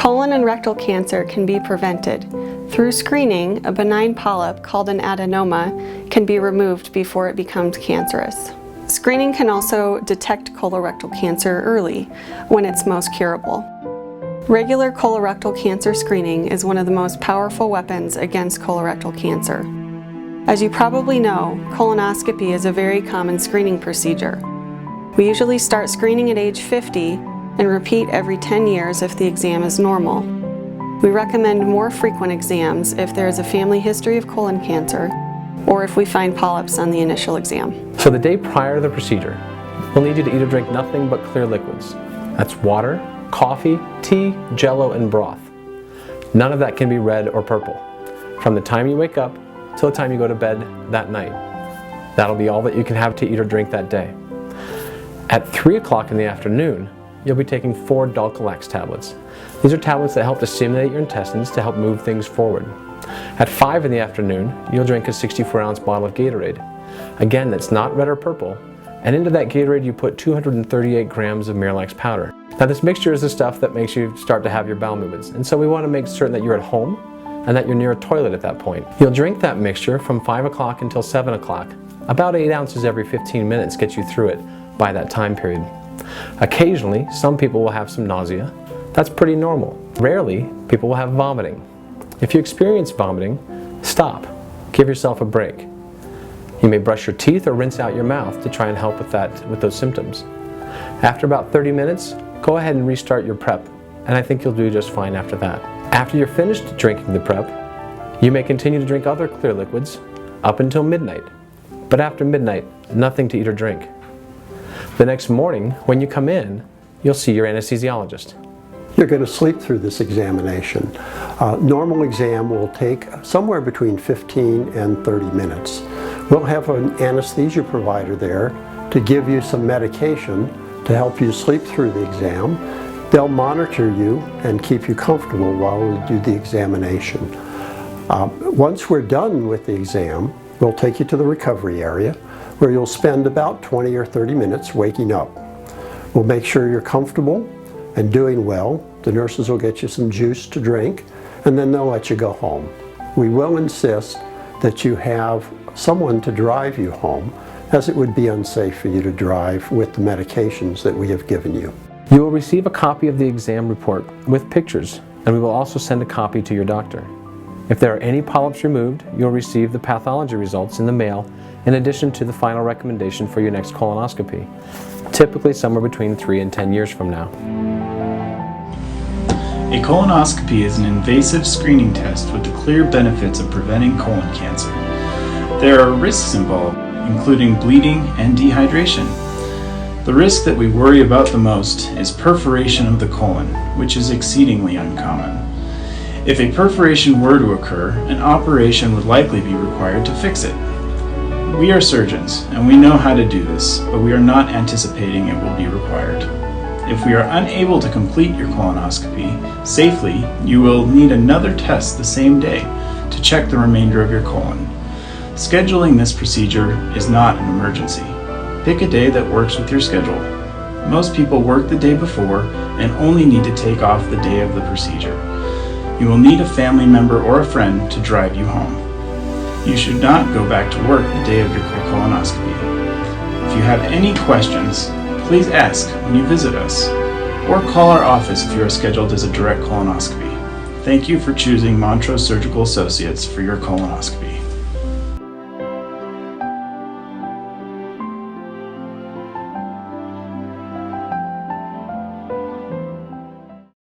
Colon and rectal cancer can be prevented. Through screening, a benign polyp called an adenoma can be removed before it becomes cancerous. Screening can also detect colorectal cancer early, when it's most curable. Regular colorectal cancer screening is one of the most powerful weapons against colorectal cancer. As you probably know, colonoscopy is a very common screening procedure. We usually start screening at age 50 and repeat every 10 years if the exam is normal. We recommend more frequent exams if there is a family history of colon cancer or if we find polyps on the initial exam. So the day prior to the procedure, we'll need you to eat or drink nothing but clear liquids. That's water, coffee, tea, jello, and broth. None of that can be red or purple. From the time you wake up till the time you go to bed that night. That'll be all that you can have to eat or drink that day. At 3 o'clock in the afternoon, you'll be taking 4 Dulcolax tablets. These are tablets that help to stimulate your intestines to help move things forward. At 5 in the afternoon, you'll drink a 64-ounce bottle of Gatorade. Again, that's not red or purple, and into that Gatorade you put 238 grams of Miralax powder. Now this mixture is the stuff that makes you start to have your bowel movements, and so we want to make certain that you're at home and that you're near a toilet at that point. You'll drink that mixture from 5 o'clock until 7 o'clock. About 8 ounces every 15 minutes gets you through it by that time period. Occasionally, some people will have some nausea. That's pretty normal. Rarely, people will have vomiting. If you experience vomiting, stop. Give yourself a break. You may brush your teeth or rinse out your mouth to try and help with those symptoms. After about 30 minutes, go ahead and restart your prep, and I think you'll do just fine after that. After you're finished drinking the prep, you may continue to drink other clear liquids up until midnight. But after midnight, nothing to eat or drink. The next morning, when you come in, you'll see your anesthesiologist. You're going to sleep through this examination. Normal exam will take somewhere between 15 and 30 minutes. We'll have an anesthesia provider there to give you some medication to help you sleep through the exam. They'll monitor you and keep you comfortable while we do the examination. Once we're done with the exam, we'll take you to the recovery area where you'll spend about 20 or 30 minutes waking up. We'll make sure you're comfortable and doing well. The nurses will get you some juice to drink, and then they'll let you go home. We will insist that you have someone to drive you home, as it would be unsafe for you to drive with the medications that we have given you. You will receive a copy of the exam report with pictures, and we will also send a copy to your doctor. If there are any polyps removed, you'll receive the pathology results in the mail in addition to the final recommendation for your next colonoscopy, typically somewhere between 3 and 10 years from now. A colonoscopy is an invasive screening test with the clear benefits of preventing colon cancer. There are risks involved, including bleeding and dehydration. The risk that we worry about the most is perforation of the colon, which is exceedingly uncommon. If a perforation were to occur, an operation would likely be required to fix it. We are surgeons, and we know how to do this, but we are not anticipating it will be required. If we are unable to complete your colonoscopy safely, you will need another test the same day to check the remainder of your colon. Scheduling this procedure is not an emergency. Pick a day that works with your schedule. Most people work the day before and only need to take off the day of the procedure. You will need a family member or a friend to drive you home. You should not go back to work the day of your colonoscopy. If you have any questions, please ask when you visit us, or call our office if you are scheduled as a direct colonoscopy. Thank you for choosing Montrose Surgical Associates for your colonoscopy.